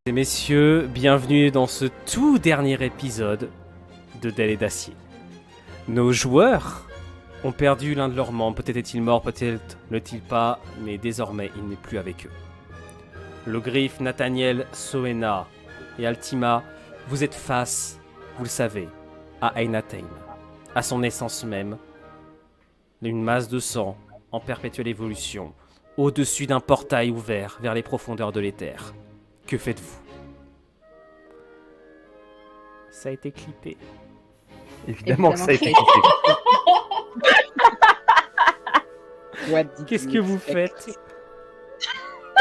Et messieurs, bienvenue dans ce tout dernier épisode de Dell et d'Acier. Nos joueurs ont perdu l'un de leurs membres, peut-être est-il mort, peut-être n'est-il pas, mais désormais il n'est plus avec eux. Le Griffe, Nathaniel, Soena et Altima, vous êtes face, vous le savez, à Einatheim, à son essence même, une masse de sang en perpétuelle évolution, au-dessus d'un portail ouvert vers les profondeurs de l'éther. Que faites-vous? Ça a été clippé. Évidemment que ça a été clippé. Qu'est-ce que vous faites?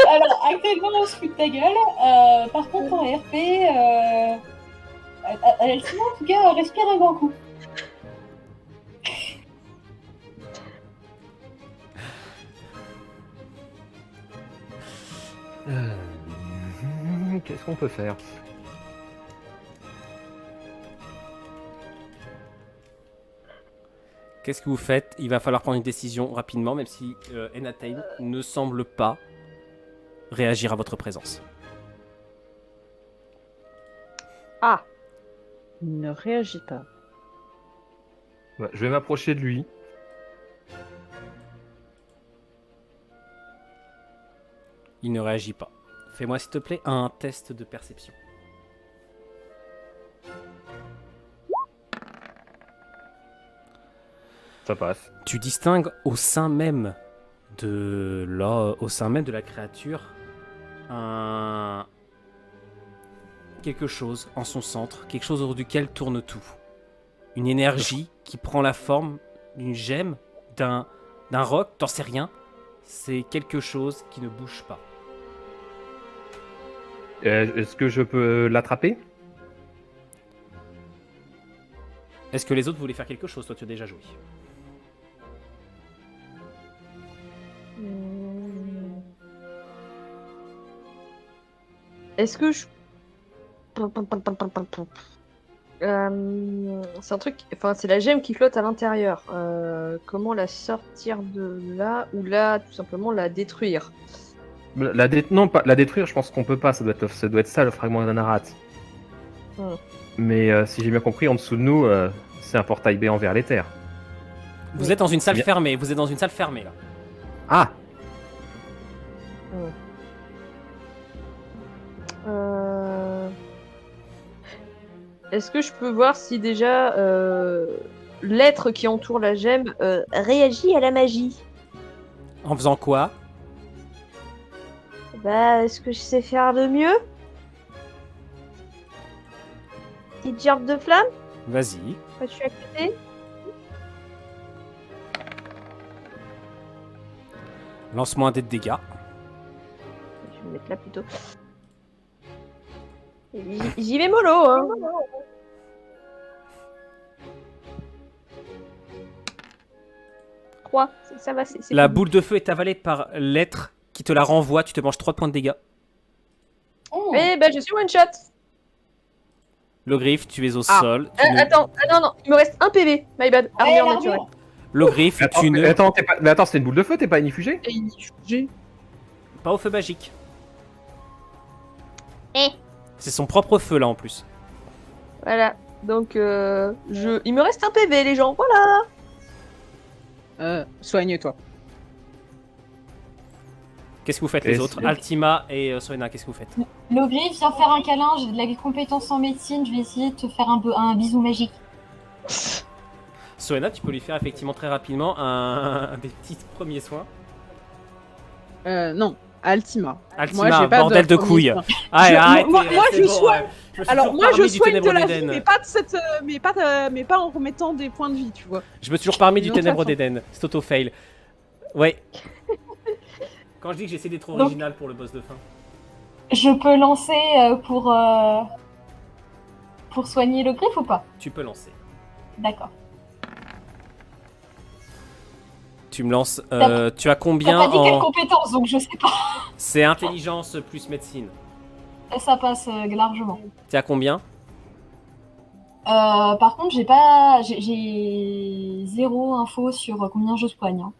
Alors, actuellement, on se fout de ta gueule. Par contre, en RP, Altima, en tout cas, respire un grand coup. Qu'est-ce qu'on peut faire? Qu'est-ce que vous faites? Il va falloir prendre une décision rapidement, même si Einatheim ne semble pas réagir à votre présence. Ah, il ne réagit pas. Ouais, je vais m'approcher de lui. Il ne réagit pas. Fais-moi s'il te plaît un test de perception. Ça passe. Tu distingues au sein même de la créature quelque chose en son centre, quelque chose autour duquel tourne tout. Une énergie qui prend la forme d'une gemme, d'un roc, t'en sais rien. C'est quelque chose qui ne bouge pas. Est-ce que je peux l'attraper? Est-ce que les autres voulaient faire quelque chose? Toi, tu as déjà joué. Est-ce que je... c'est un truc... Enfin, c'est la gemme qui flotte à l'intérieur. Comment la sortir de là? Ou là, tout simplement, la détruire? Non, pas la détruire, je pense qu'on peut pas. Ça doit être ça, le fragment d'Anarat. Mais si j'ai bien compris, en dessous de nous, c'est un portail béant vers l'éther. Vous êtes dans une salle fermée. Vous êtes dans une salle fermée, là. Ah! Est-ce que je peux voir si déjà l'être qui entoure la gemme réagit à la magie? En faisant quoi? Bah, est-ce que je sais faire de mieux? Petite gerbe de flamme? Vas-y. Je suis à côté. Lance-moi un dé de dégâts. Je vais me mettre là plutôt. J'y vais mollo, hein. Trois, ça va, c'est La tout. boule de feu est avalée par l'être qui te la renvoie. Tu te manges 3 points de dégâts. Oh. Eh ben, je suis one shot. Le Griffe, tu es au sol. Attends, non, il me reste un PV. My bad. Armure naturelle. Le Griffe, tu ne... Attends, c'est une boule de feu, t'es pas inifugé? Et inifugé. Pas au feu magique. Eh. C'est son propre feu, là, en plus. Voilà. Donc, il me reste un PV, les gens. Voilà. Soigne-toi. Qu'est-ce que vous faites, les autres? Altima et Soena, qu'est-ce que vous faites? Le Griffe vient faire un câlin, j'ai de la compétence en médecine, je vais essayer de te faire un bisou magique. Soena, tu peux lui faire effectivement très rapidement des petits premiers soins. Non, Altima. Altima, Moi, j'ai pas bordel de premiers couilles. soins. Allez, arrêtez, moi, c'est je bon, soigne. ouais. Je me suis Alors toujours moi, je parmi du soigne de ténèbre la vie, d'Éden. mais pas en remettant des points de vie, tu vois. Je me suis toujours parmi du D'une autre ténèbre façon. d'Éden. C'est auto-fail. Ouais. Quand je dis que j'essaie d'être original pour le boss de fin. Je peux lancer pour soigner le Griffe ou pas? Tu peux lancer. D'accord. Tu me lances. Tu as T'as combien pas dit quelle en. compétence, donc je sais pas. C'est intelligence plus médecine. Ça passe largement. Tu as combien? Par contre, j'ai zéro info sur combien je soigne. Hein.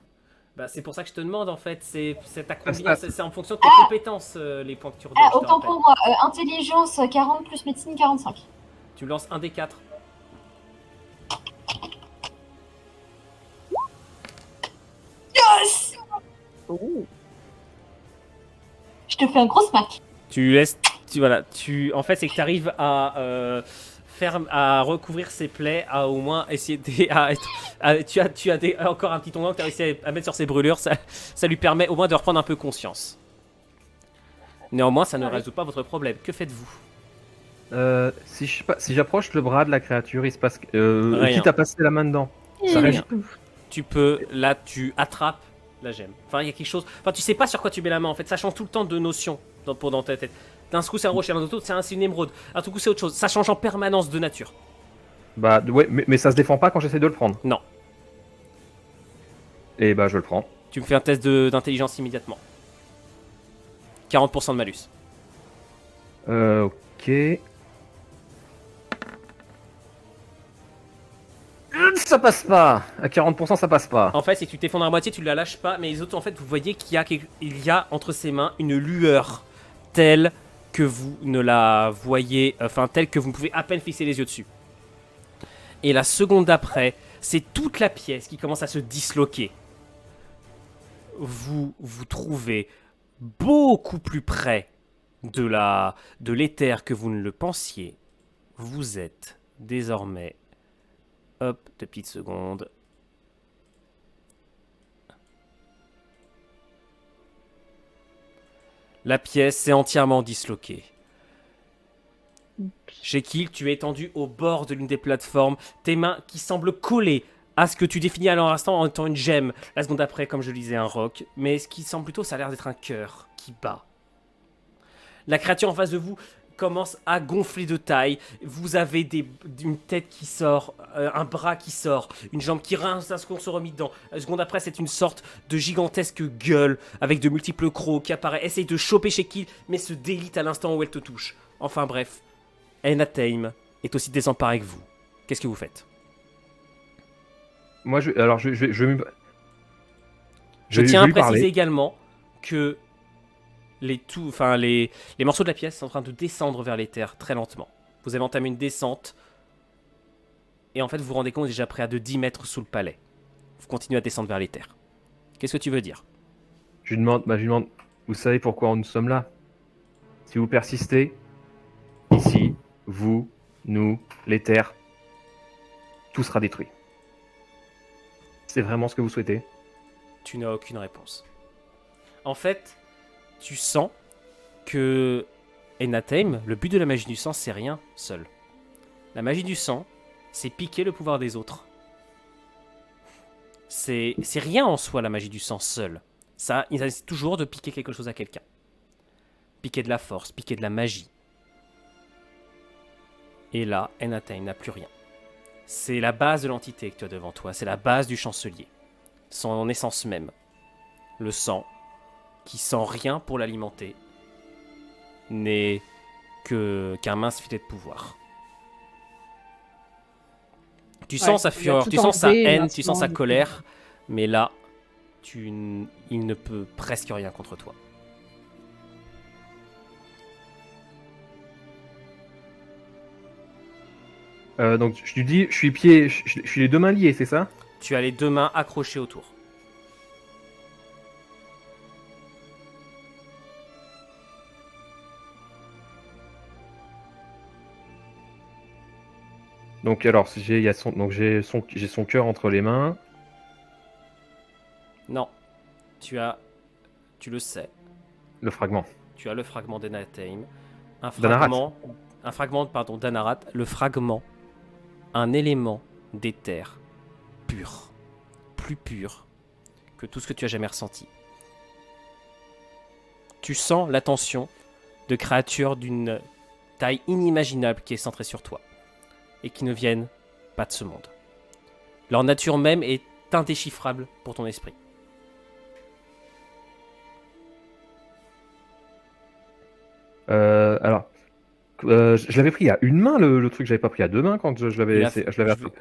Bah, c'est pour ça que je te demande en fait, c'est ta combien, passe. c'est en fonction de tes compétences les points que tu redonnes, je te Autant rappelle. pour moi. Intelligence 40 plus médecine 45. Tu lances un des 4. Yes. Oh. Je te fais un gros smack. Tu laisses, en fait c'est que tu arrives à à recouvrir ses plaies, à au moins essayer tu as encore un petit onguent que tu as réussi à mettre sur ses brûlures, ça lui permet au moins de reprendre un peu conscience. Néanmoins, ça ne résout pas votre problème. Que faites-vous? Si j'approche le bras de la créature, il se passe. Rien. Quitte à passer la main dedans. Ça Rien. réagit. Tu peux, là, tu attrapes la gemme. Enfin, il y a quelque chose. Enfin, tu sais pas sur quoi tu mets la main en fait. Ça change tout le temps de notion dans ta tête. D'un coup, c'est un rocher, d'un autre, c'est une émeraude. Un coup, c'est autre chose. Ça change en permanence de nature. Bah ouais, mais ça se défend pas quand j'essaie de le prendre. Non. Et bah je le prends. Tu me fais un test d'intelligence immédiatement. 40% de malus. Ok. Ça passe pas. À 40%, ça passe pas. En fait, si tu t'effondres à moitié, tu la lâches pas. Mais les autres, en fait, vous voyez qu'il y a entre ses mains une lueur telle que vous ne la voyez, enfin telle que vous ne pouvez à peine fixer les yeux dessus. Et la seconde d'après, c'est toute la pièce qui commence à se disloquer. Vous vous trouvez beaucoup plus près de l'éther que vous ne le pensiez. Vous êtes désormais... Hop, 2 petites secondes. La pièce s'est entièrement disloquée. Sheikil, tu es étendu au bord de l'une des plateformes, tes mains qui semblent collées à ce que tu définis à l'instant en étant une gemme. La seconde après, comme je le disais, un roc. Mais ce qui semble plutôt, ça a l'air d'être un cœur qui bat. La créature en face de vous commence à gonfler de taille. Vous avez une tête qui sort, un bras qui sort, une jambe qui rince, un seconde se remet dedans. La seconde après, c'est une sorte de gigantesque gueule avec de multiples crocs qui apparaît, essaye de choper Sheikil, mais se délite à l'instant où elle te touche. Enfin bref, Enatheim est aussi désemparé que vous. Qu'est-ce que vous faites? Moi, je Je vais tiens à lui préciser parler. également que les morceaux de la pièce sont en train de descendre vers les terres très lentement. Vous avez entamé une descente et en fait vous vous rendez compte déjà près à de 10 mètres sous le palais. Vous continuez à descendre vers les terres. Qu'est-ce que tu veux dire? Je lui demande, vous savez pourquoi nous sommes là? Si vous persistez, ici, vous, nous, les terres, tout sera détruit. C'est vraiment ce que vous souhaitez? Tu n'as aucune réponse. En fait, tu sens que Enatheim, le but de la magie du sang, c'est rien seul. La magie du sang, c'est piquer le pouvoir des autres. C'est rien en soi la magie du sang seul. Ça, il essaie toujours de piquer quelque chose à quelqu'un. Piquer de la force, piquer de la magie. Et là, Enatheim n'a plus rien. C'est la base de l'entité que tu as devant toi, c'est la base du chancelier. Son essence même. Le sang, qui sent rien pour l'alimenter, n'est qu'un mince filet de pouvoir. Tu sens sa il a fureur, tout tu sens sa enlevé, haine, maintenant, tu sens sa du coup. colère, mais là, il ne peut presque rien contre toi. Donc je lui dis, je suis les deux mains liées, c'est ça? Tu as les deux mains accrochées autour. Donc alors, j'ai son cœur entre les mains. Non, tu le sais, Le fragment. tu as le fragment d'Enatheim, D'Anarat. un fragment, pardon, d'Anarat, le fragment, un élément d'éther pur, plus pur que tout ce que tu as jamais ressenti. Tu sens l'attention de créatures d'une taille inimaginable qui est centrée sur toi et qui ne viennent pas de ce monde. Leur nature même est indéchiffrable pour ton esprit. Alors, je l'avais pris à une main le truc, j'avais pas pris à deux mains quand je l'avais. Il a- Je l'avais je veux-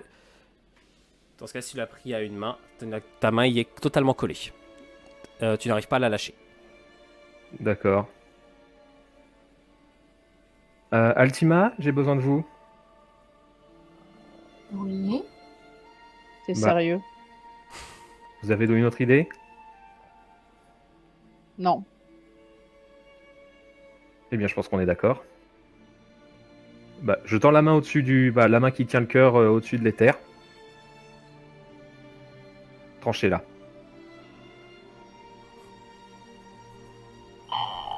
Dans ce cas, si tu l'as pris à une main, ta main y est totalement collée. tu n'arrives pas à la lâcher. D'accord. Altima, j'ai besoin de vous. Oui. T'es Bah. sérieux? Vous avez une autre idée? Non. Eh bien, je pense qu'on est d'accord. Bah, je tends la main au-dessus la main qui tient le cœur au-dessus de l'éther. Tranchez-la.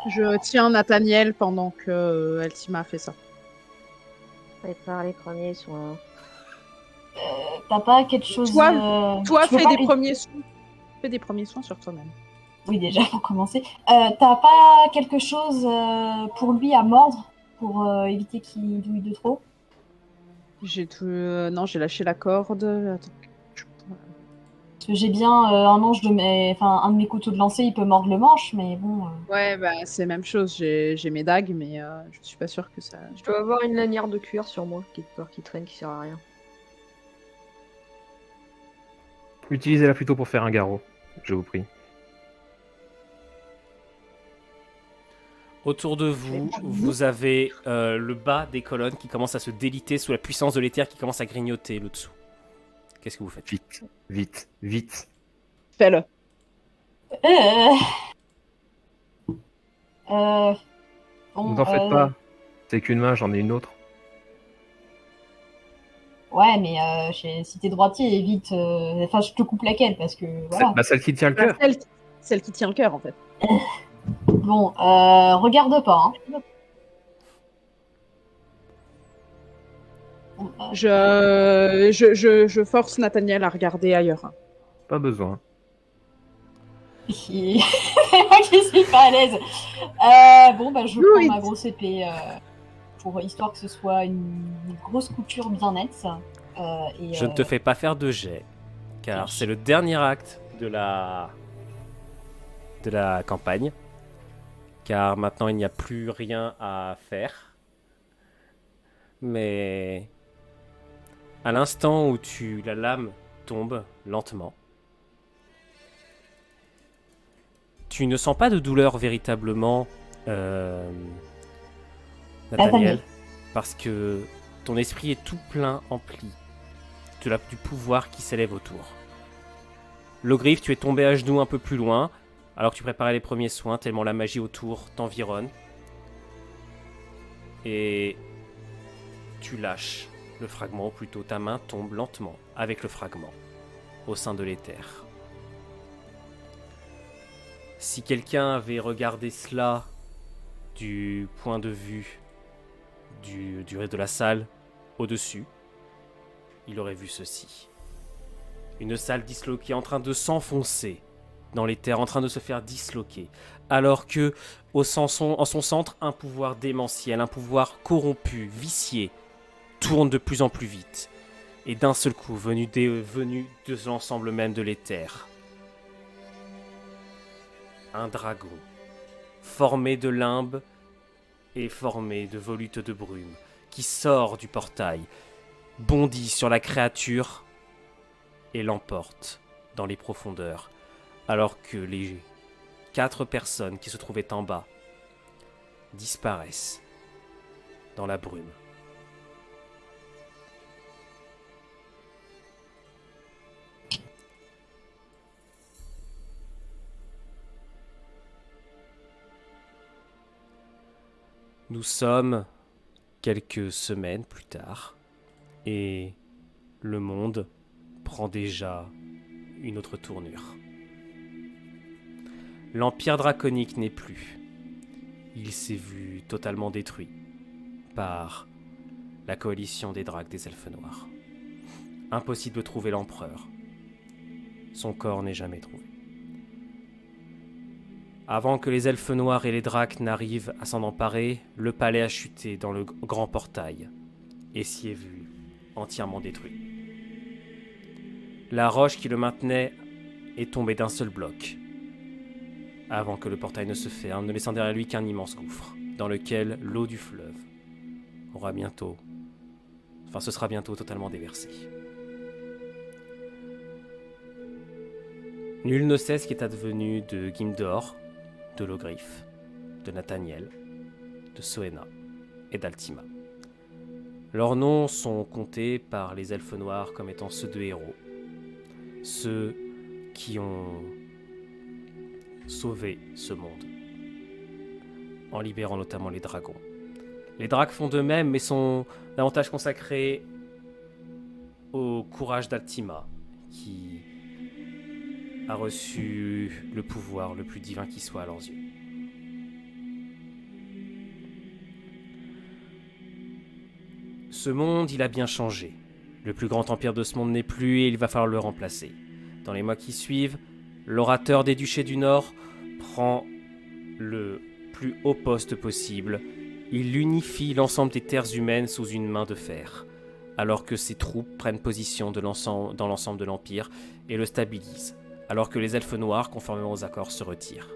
Je tiens Nathaniel pendant que Altima fait ça. Prépare les premiers soins. T'as pas quelque chose. Toi, tu peux fais pas des lui- premiers soins. Fais des premiers soins sur toi-même. Oui, déjà, pour commencer. T'as pas quelque chose pour lui à mordre pour éviter qu'il douille de trop? J'ai tout. Non, j'ai lâché la corde. Attends. Parce que j'ai bien un de mes couteaux de lancer, il peut mordre le manche, mais bon. Ouais, bah c'est la même chose. J'ai mes dagues, mais je suis pas sûre que ça. Je dois avoir une lanière de cuir sur moi qui traîne, qui sert à rien. Utilisez-la plutôt pour faire un garrot, je vous prie. Autour de vous, vous avez le bas des colonnes qui commence à se déliter sous la puissance de l'éther qui commence à grignoter le dessous. Qu'est-ce que vous faites? Vite, vite, vite. Fais-le. Bon, Ne t'en faites pas. C'est qu'une main, j'en ai une autre. Ouais, mais si t'es droitier, évite. Enfin, je te coupe laquelle parce que voilà. Celle qui tient le cœur. Celle qui tient le cœur, en fait. Bon, regarde pas. Hein. Bon, Je force Nathaniel à regarder ailleurs. Pas besoin. c'est moi qui suis pas à l'aise. Bon, bah, je prends ma grosse épée pour histoire que ce soit une grosse couture bien nette. Je ne te fais pas faire de jet, car c'est le dernier acte de la campagne. Car maintenant il n'y a plus rien à faire. Mais à l'instant où la lame tombe lentement, tu ne sens pas de douleur véritablement, Nathaniel, parce que ton esprit est tout plein empli du pouvoir qui s'élève autour. Logrif, tu es tombé à genoux un peu plus loin, alors que tu préparais les premiers soins, tellement la magie autour t'environne. Et tu lâches le fragment, ou plutôt ta main tombe lentement avec le fragment au sein de l'éther. Si quelqu'un avait regardé cela du point de vue du reste de la salle au-dessus, il aurait vu ceci. Une salle disloquée en train de s'enfoncer dans l'éther, en train de se faire disloquer, alors que en son centre, un pouvoir démentiel, un pouvoir corrompu, vicié, tourne de plus en plus vite, et d'un seul coup, venu de l'ensemble même de l'éther, un dragon, formé de limbes et formé de volutes de brume, qui sort du portail, bondit sur la créature et l'emporte dans les profondeurs, alors que les 4 personnes qui se trouvaient en bas disparaissent dans la brume. Nous sommes quelques semaines plus tard et le monde prend déjà une autre tournure. L'Empire draconique n'est plus. Il s'est vu totalement détruit par la coalition des Dracs des Elfes Noirs. Impossible de trouver l'Empereur. Son corps n'est jamais trouvé. Avant que les Elfes Noirs et les Dracs n'arrivent à s'en emparer, le palais a chuté dans le grand portail et s'y est vu entièrement détruit. La roche qui le maintenait est tombée d'un seul bloc, avant que le portail ne se ferme, ne laissant derrière lui qu'un immense gouffre, dans lequel l'eau du fleuve sera bientôt totalement déversée. Nul ne sait ce qui est advenu de Gimdor, de Logrif, de Nathaniel, de Soena et d'Altima. Leurs noms sont comptés par les elfes noirs comme étant ceux de héros. Ceux qui ont sauvé ce monde, en libérant notamment les dragons. Les dracs font de même, mais sont davantage consacrés au courage d'Altima, qui a reçu le pouvoir le plus divin qui soit à leurs yeux. Ce monde, il a bien changé. Le plus grand empire de ce monde n'est plus et il va falloir le remplacer. Dans les mois qui suivent, l'orateur des duchés du Nord prend le plus haut poste possible. Il unifie l'ensemble des terres humaines sous une main de fer, alors que ses troupes prennent position dans l'ensemble de l'Empire et le stabilisent, alors que les elfes noirs, conformément aux accords, se retirent.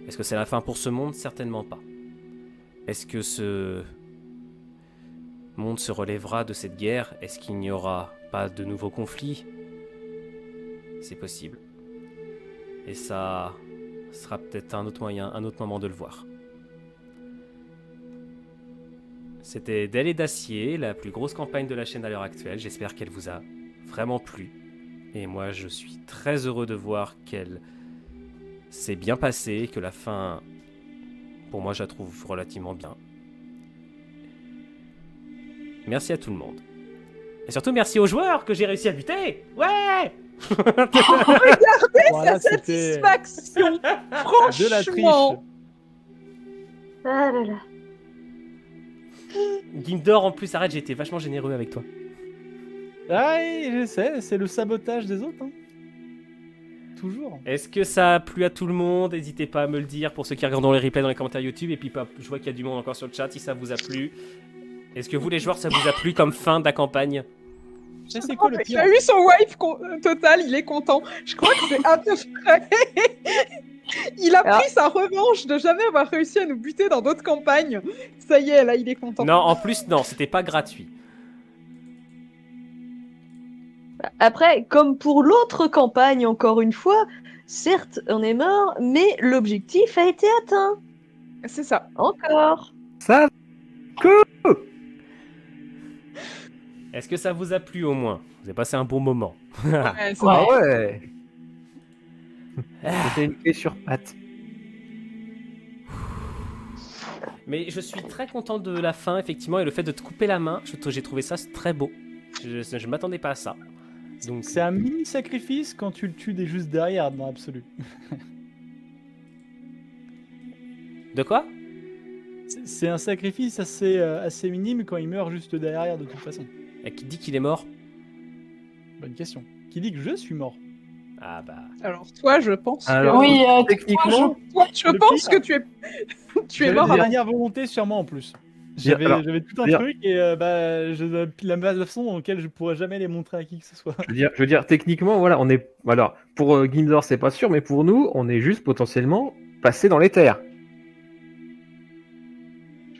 Est-ce que c'est la fin pour ce monde ? Certainement pas. Est-ce que ce monde se relèvera de cette guerre ? Est-ce qu'il n'y aura pas de nouveaux conflits ? C'est possible. Et ça sera peut-être un autre moyen, un autre moment de le voir. C'était D'Ailes et d'Acier, la plus grosse campagne de la chaîne à l'heure actuelle. J'espère qu'elle vous a vraiment plu. Et moi, je suis très heureux de voir qu'elle s'est bien passée, que la fin, pour moi, je la trouve relativement bien. Merci à tout le monde. Et surtout, merci aux joueurs que j'ai réussi à buter. Ouais. Regardez Voilà, sa c'était satisfaction. de la triche. Franchement. Ah là là. Gimdor, en plus, arrête, j'ai été vachement généreux avec toi. Ah, oui, je sais, c'est le sabotage des autres. Hein. Toujours. Est-ce que ça a plu à tout le monde ? N'hésitez pas à me le dire pour ceux qui regardent les replays dans les commentaires YouTube. Et puis, je vois qu'il y a du monde encore sur le chat si ça vous a plu. Est-ce que vous, les joueurs, ça vous a plu comme fin de la campagne ? C'est quoi le Il pire a eu son wipe total, il est content. Je crois que c'est à peu près. Il a pris sa revanche de jamais avoir réussi à nous buter dans d'autres campagnes. Ça y est, là, il est content. Non, en plus, non, c'était pas gratuit. Après, comme pour l'autre campagne, encore une fois, certes, on est mort, mais l'objectif a été atteint. C'est ça. Encore. Ça, Est-ce que ça vous a plu au moins ? Vous avez passé un bon moment. Ouais, c'est Ouais. vrai. ouais. C'était une clé sur patte. Mais je suis très content de la fin, effectivement, et le fait de te couper la main, j'ai trouvé ça très beau. Je m'attendais pas à ça. Donc, C'est un mini sacrifice quand tu le tues des juste derrière, dans l'absolu. de quoi ? C'est un sacrifice assez minime quand il meurt juste derrière, de toute façon. Et qui dit qu'il est mort ? Bonne question. Qui dit que je suis mort? Ah bah... Alors, toi, je pense Alors, Oui, techniquement, je le pense pire- que tu es J'avais mort de avant. dernière volonté, sûrement en plus. Alors, J'avais tout un dire- truc et la façon dans laquelle je pourrais jamais les montrer à qui que ce soit. je veux dire, techniquement, voilà, on est. Alors, pour Gimdor, c'est pas sûr, mais pour nous, on est juste potentiellement passé dans les terres.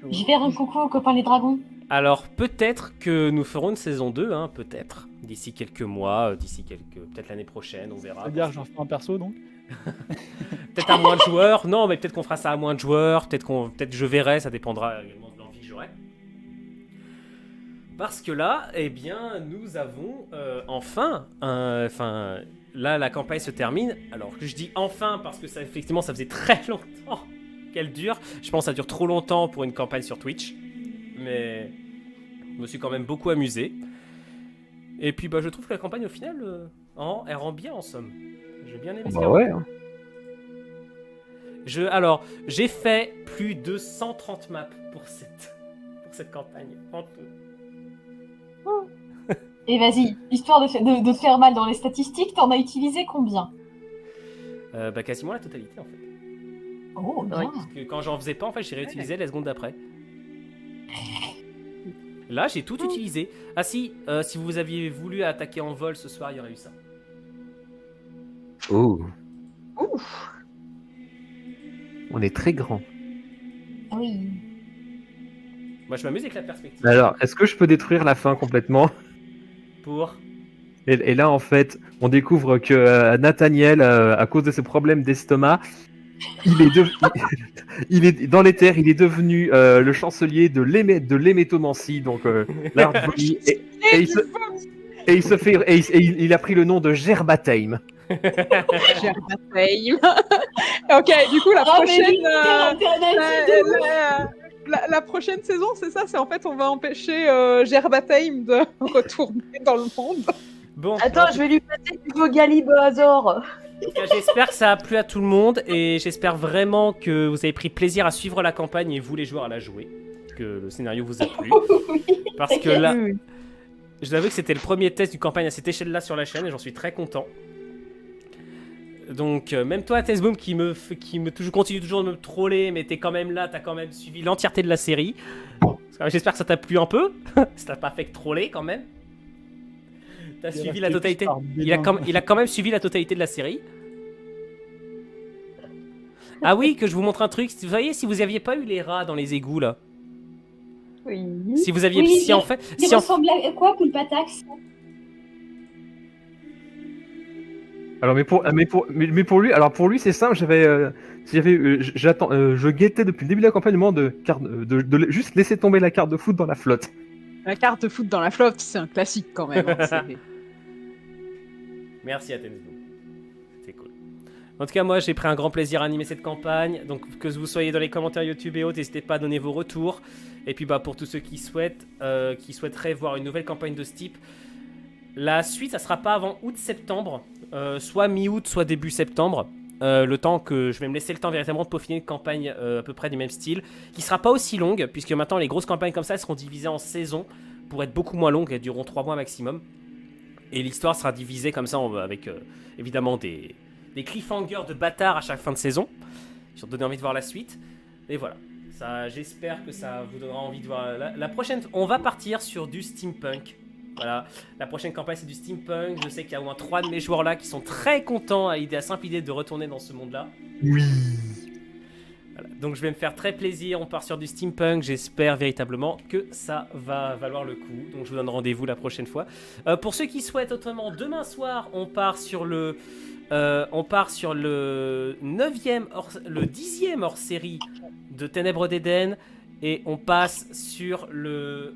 Je vais faire un coucou aux copains les dragons. Alors, peut-être que nous ferons une saison 2, hein, peut-être. D'ici quelques mois, peut-être l'année prochaine, on verra. C'est-à-dire, j'en fais un perso donc. Peut-être à moins de joueurs. Non, mais peut-être qu'on fera ça à moins de joueurs. Peut-être je verrai, ça dépendra également de l'envie que j'aurai. Parce que là, eh bien, nous avons enfin, là, la campagne se termine. Alors que je dis enfin parce que ça, effectivement, ça faisait très longtemps qu'elle dure. Je pense que ça dure trop longtemps pour une campagne sur Twitch. Mais je me suis quand même beaucoup amusé. Et puis, bah, je trouve que la campagne, au final, elle rend bien, en somme. J'ai bien aimé ce Bah qu'elle ouais. rend. Alors, j'ai fait plus de 130 maps pour cette campagne. En tout. Et vas-y, histoire de te faire mal dans les statistiques, t'en as utilisé combien? Bah, quasiment la totalité, en fait. Oh, bien. Parce que quand j'en faisais pas, en fait, j'ai réutilisé les secondes d'après. Là, j'ai tout utilisé. Ah si vous aviez voulu attaquer en vol ce soir, il y aurait eu ça. Oh, Ouf. on est très grand. Oui. Moi, je m'amuse avec la perspective. Alors, est-ce que je peux détruire la fin complètement? Pour... Et là, en fait, on découvre que Nathaniel, à cause de ses problèmes d'estomac, il est dans les terres, il est devenu le chancelier de l'hémétomancie, donc l'art du vomi, et il se, et il se fait, il a pris le nom de Gerbatame. Gerbatame. Ok, du coup, la Oh, mais prochaine. oui, c'est La prochaine saison, c'est ça, c'est en fait on va empêcher Gerbatame de retourner dans le monde. Bon, Attends, je vais lui passer du Vogalib Azor. en tout cas, j'espère que ça a plu à tout le monde et j'espère vraiment que vous avez pris plaisir à suivre la campagne et vous les joueurs à la jouer, que le scénario vous a plu. Parce que là, je vous avoue que c'était le premier test d'une campagne à cette échelle-là sur la chaîne et j'en suis très content. Donc même toi, Tessboom, qui me continue toujours de me troller, mais t'es quand même là, t'as quand même suivi l'entièreté de la série. J'espère que ça t'a plu un peu. Ça t'a pas fait que troller quand même. T'as suivi la totalité. Il a quand même suivi la totalité de la série. Ah oui, que je vous montre un truc. Vous voyez, si vous aviez pas eu les rats dans les égouts là, Oui. si vous aviez, Oui, si en fait, Il si en- ressemble à quoi, Poulpatax? Alors, mais pour lui, alors pour lui, c'est simple. Je guettais depuis le début de la campagne le moment de juste laisser tomber la carte de foot dans la flotte. La carte de foot dans la flotte, c'est un classique quand même. Merci à Tensboom. C'est cool. En tout cas, moi, j'ai pris un grand plaisir à animer cette campagne. Donc, que vous soyez dans les commentaires YouTube et autres, n'hésitez pas à donner vos retours. Et puis, pour tous ceux qui souhaiteraient voir une nouvelle campagne de ce type, la suite, ça sera pas avant août-septembre, soit mi-août, soit début septembre. Le temps que je vais me laisser le temps véritablement de peaufiner une campagne à peu près du même style, qui sera pas aussi longue, puisque maintenant les grosses campagnes comme ça elles seront divisées en saisons pour être beaucoup moins longues, elles dureront 3 mois maximum. Et l'histoire sera divisée comme ça avec évidemment des cliffhangers de bâtards à chaque fin de saison, qui ont donné envie de voir la suite. Et voilà, ça, j'espère que ça vous donnera envie de voir la prochaine. On va partir sur du steampunk. Voilà, la prochaine campagne c'est du steampunk. Je sais qu'il y a au moins 3 de mes joueurs là qui sont très contents à la simple idée de retourner dans ce monde-là. Oui. Voilà. Donc je vais me faire très plaisir, on part sur du steampunk, j'espère véritablement que ça va valoir le coup. Donc je vous donne rendez-vous la prochaine fois. Pour ceux qui souhaitent autrement, demain soir on part sur le 10e hors-série de Ténèbres d'Éden et on passe sur le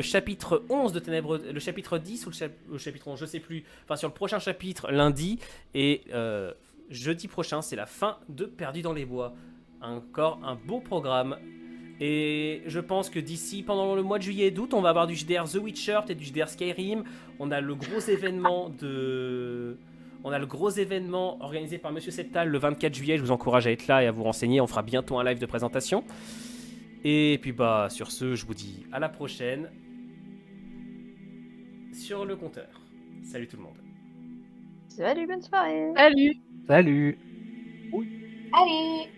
chapitre 11 de Ténèbres, le chapitre 10 ou le chapitre 11, je sais plus, enfin sur le prochain chapitre lundi, et jeudi prochain c'est la fin de Perdu dans les bois. Encore un beau programme, et je pense que d'ici, pendant le mois de juillet et d'août, on va avoir du JDR The Witcher et du JDR Skyrim. On a le gros événement organisé par Monsieur Septal le 24 juillet, je vous encourage à être là et à vous renseigner, on fera bientôt un live de présentation. Et puis sur ce, je vous dis à la prochaine sur le compteur. Salut tout le monde. Salut, bonne soirée. Salut. Salut. Allez!